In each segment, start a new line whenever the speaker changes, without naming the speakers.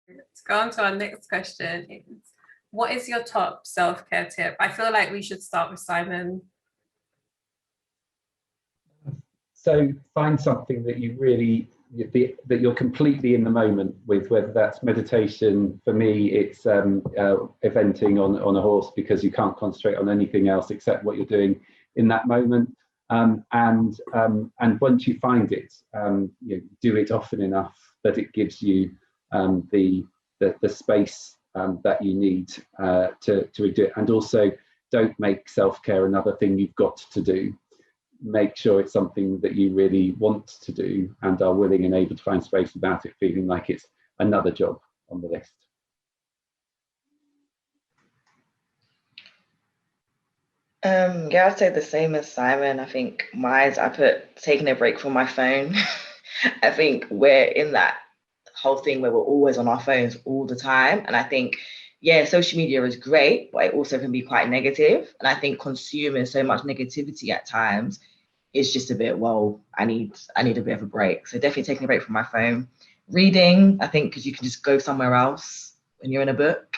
Let's go on to our next question. What is your top self-care tip? I feel like we should start with Simon.
So find something that you really, that you're completely in the moment with, whether that's meditation. For me, it's eventing on a horse, because you can't concentrate on anything else except what you're doing in that moment. And once you find it, you do it often enough that it gives you the space that you need to do it. And also, don't make self-care another thing you've got to do. Make sure it's something that you really want to do and are willing and able to find space without it feeling like it's another job on the list.
Yeah, I'd say the same as Simon. I think mine's, I put taking a break from my phone. I think we're in that whole thing where we're always on our phones all the time. And I think, yeah, social media is great, but it also can be quite negative. And I think consuming so much negativity at times is just a bit, well, I need a bit of a break. So definitely taking a break from my phone. Reading, I think, because you can just go somewhere else when you're in a book.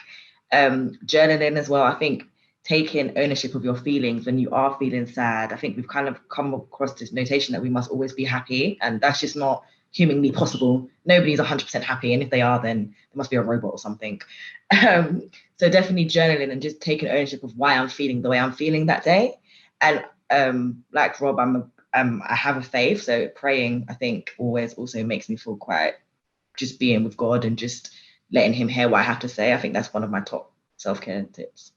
Journaling as well. I think taking ownership of your feelings when you are feeling sad. I think we've kind of come across this notation that we must always be happy, and that's just not humanly possible. Nobody's 100% happy, and if they are, then there must be a robot or something. So definitely journaling and just taking ownership of why I'm feeling the way I'm feeling that day. And like Rob, I have a faith, so praying, I think, always also makes me feel quite just being with God and just letting him hear what I have to say. I think that's one of my top self-care tips.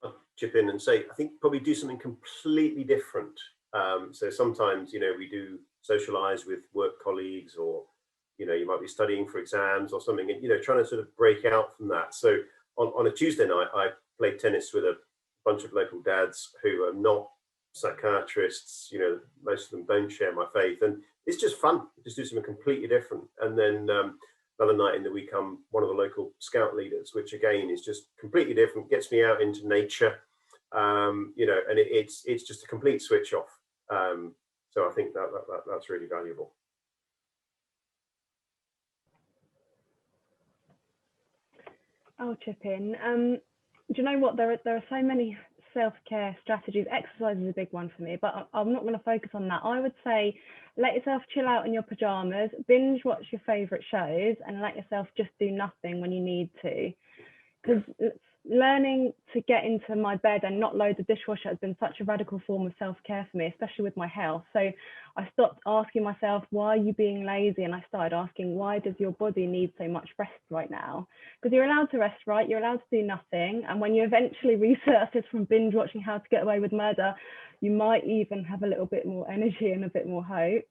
I'll chip in and say, I think probably do something completely different. So sometimes, we do socialize with work colleagues, or, you might be studying for exams or something, and, trying to sort of break out from that. So on a Tuesday night, I played tennis with a bunch of local dads who are not psychiatrists. Most of them don't share my faith, and it's just fun. Just do something completely different. And then another night in the week, I'm one of the local scout leaders, which again is just completely different. Gets me out into nature, and it's just a complete switch off. So I think that's really valuable.
I'll chip in. Do you know what? There are so many self-care strategies. Exercise is a big one for me, but I'm not going to focus on that. I would say let yourself chill out in your pajamas, binge watch your favorite shows, and let yourself just do nothing when you need to. Because learning to get into my bed and not load the dishwasher has been such a radical form of self-care for me, especially with my health. So I stopped asking myself, why are you being lazy? And I started asking, why does your body need so much rest right now? Because you're allowed to rest, right? You're allowed to do nothing. And when you eventually resurface from binge watching How to Get Away with Murder, you might even have a little bit more energy and a bit more hope.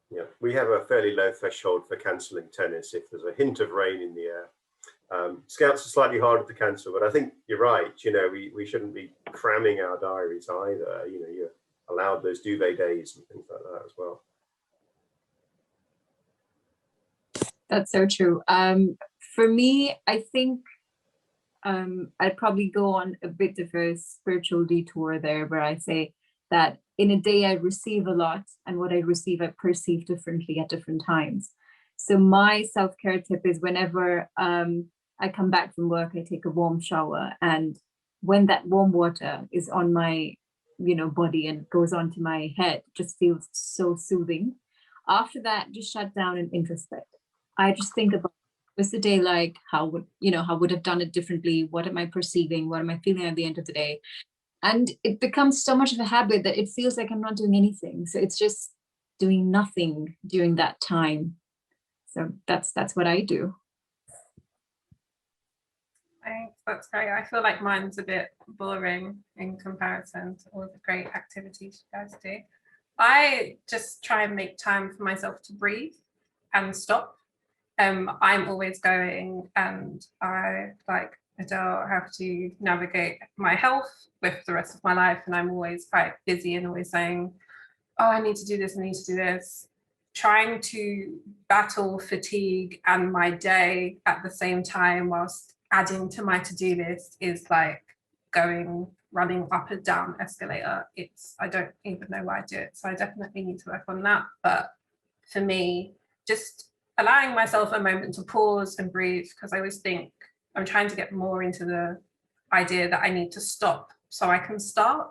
Yeah, we have a fairly low threshold for cancelling tennis if there's a hint of rain in the air. Scouts are slightly harder to cancel, but I think you're right. We shouldn't be cramming our diaries either. You're allowed those duvet days and things like that as well.
That's so true. For me, I think I'd probably go on a bit of a spiritual detour there, where I say that in a day I receive a lot, and what I receive I perceive differently at different times. So my self-care tip is whenever I come back from work, I take a warm shower, and when that warm water is on my body and goes onto my head, it just feels so soothing. After that, just shut down and introspect. I just think about what's the day like, how would have done it differently, what am I perceiving, what am I feeling at the end of the day? And it becomes so much of a habit that it feels like I'm not doing anything. So it's just doing nothing during that time. So that's what I do.
Thanks, that's great. I feel like mine's a bit boring in comparison to all the great activities you guys do. I just try and make time for myself to breathe and stop. I'm always going, and I, like Adele, have to navigate my health with the rest of my life, and I'm always quite busy and always saying, oh, I need to do this, I need to do this. Trying to battle fatigue and my day at the same time whilst adding to my to-do list is like running up and down escalator. I don't even know why I do it. So I definitely need to work on that. But for me, just allowing myself a moment to pause and breathe, because I always think I'm trying to get more into the idea that I need to stop so I can start.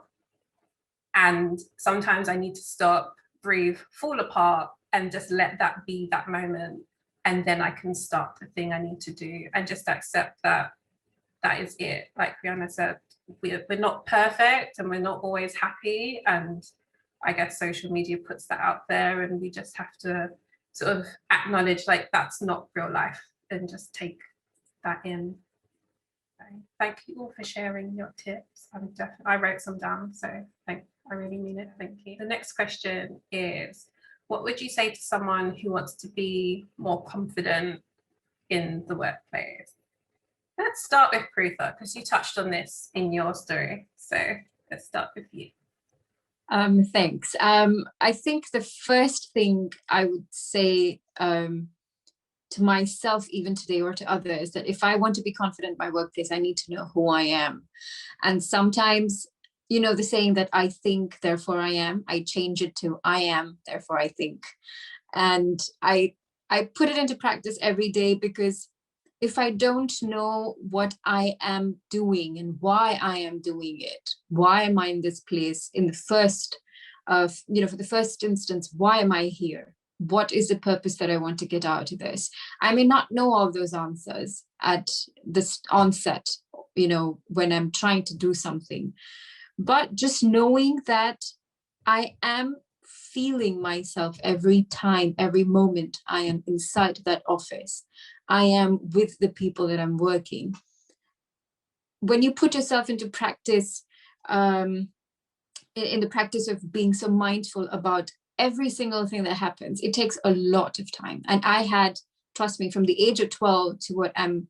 And sometimes I need to stop, breathe, fall apart, and just let that be that moment. And then I can start the thing I need to do, and just accept that that is it. Like Rihanna said, we're not perfect and we're not always happy. And I guess social media puts that out there, and we just have to sort of acknowledge like that's not real life, and just take that in. So thank you all for sharing your tips. I wrote some down, so I really mean it. Thank you. The next question is, what would you say to someone who wants to be more confident in the workplace? Let's start with Prutha, because you touched on this in your story. So let's start with you.
Thanks. I think the first thing I would say to myself even today, or to others, that if I want to be confident in my workplace, I need to know who I am. And sometimes, you know, the saying that I think, therefore I am, I change it to I am, therefore I think. And I put it into practice every day, because if I don't know what I am doing and why I am doing it, why am I in this place in the first of, you know, for the first instance, why am I here? What is the purpose that I want to get out of this? I may not know all those answers at this onset, you know, when I'm trying to do something, but just knowing that I am feeling myself every time, every moment I am inside that office, I am with the people that I'm working. When you put yourself into practice, in the practice of being so mindful about every single thing that happens, it takes a lot of time. And I had, trust me, from the age of 12 to what I'm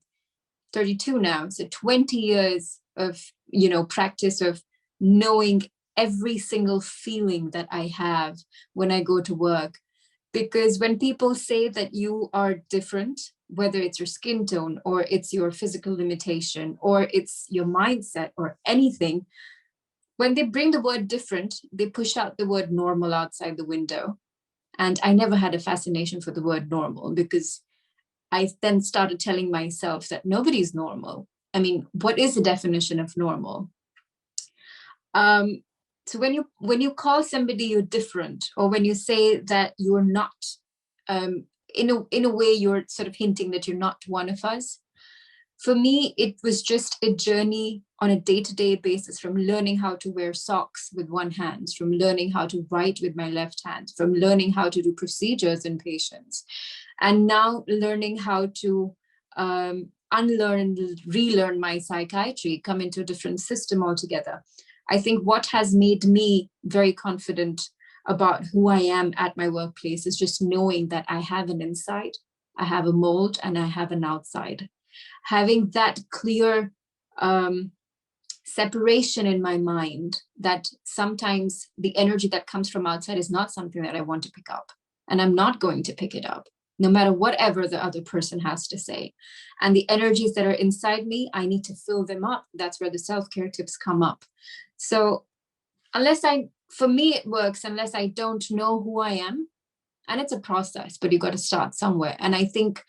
32 now, so 20 years of, you know, practice of knowing every single feeling that I have when I go to work. Because when people say that you are different, whether it's your skin tone or it's your physical limitation or it's your mindset or anything, when they bring the word different, they push out the word normal outside the window. And I never had a fascination for the word normal, because I then started telling myself that nobody's normal. I mean, what is the definition of normal? So when you call somebody you're different, or when you say that you're not, in a way you're sort of hinting that you're not one of us. For me, it was just a journey on a day-to-day basis, from learning how to wear socks with one hand, from learning how to write with my left hand, from learning how to do procedures in patients, and now learning how to unlearn and relearn my psychiatry, come into a different system altogether. I think what has made me very confident about who I am at my workplace is just knowing that I have an inside, I have a mold, and I have an outside. Having that clear separation in my mind, that sometimes the energy that comes from outside is not something that I want to pick up, and I'm not going to pick it up, no matter whatever the other person has to say. And the energies that are inside me, I need to fill them up. That's where the self-care tips come up. So for me, it works unless I don't know who I am. And it's a process, but you got to start somewhere. And I think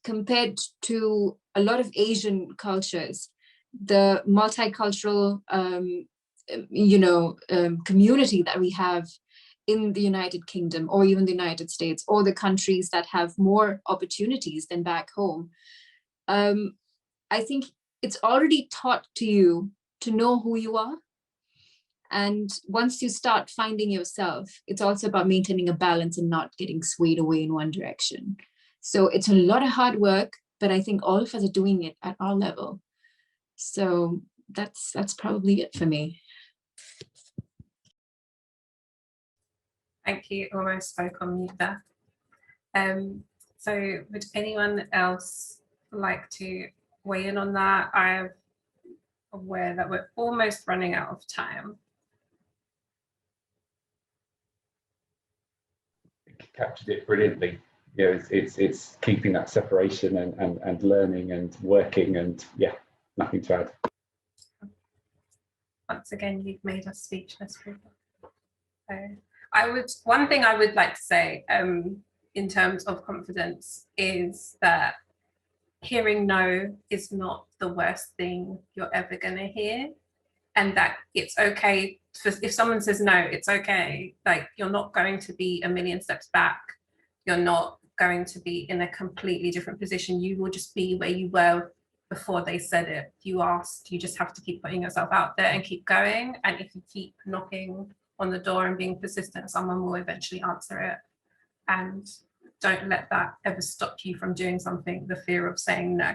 compared to a lot of Asian cultures, the multicultural, community that we have in the United Kingdom, or even the United States, or the countries that have more opportunities than back home, I think it's already taught to you to know who you are. And once you start finding yourself, it's also about maintaining a balance and not getting swayed away in one direction. So it's a lot of hard work, but I think all of us are doing it at our level. So that's probably it for me.
Thank you. Almost spoke on mute there. So would anyone else like to weigh in on that? I'm aware that we're almost running out of time.
Captured it brilliantly. You know, it's keeping that separation and learning and working, and yeah, nothing to add.
Once again, you've made us speechless. So one thing I would like to say, in terms of confidence is that hearing no is not the worst thing you're ever going to hear, and that it's okay if someone says no, it's okay. Like, you're not going to be a million steps back. You're not going to be in a completely different position. You will just be where you were before they said it. You asked, you just have to keep putting yourself out there and keep going. And if you keep knocking on the door and being persistent, someone will eventually answer it. And don't let that ever stop you from doing something, the fear of saying no.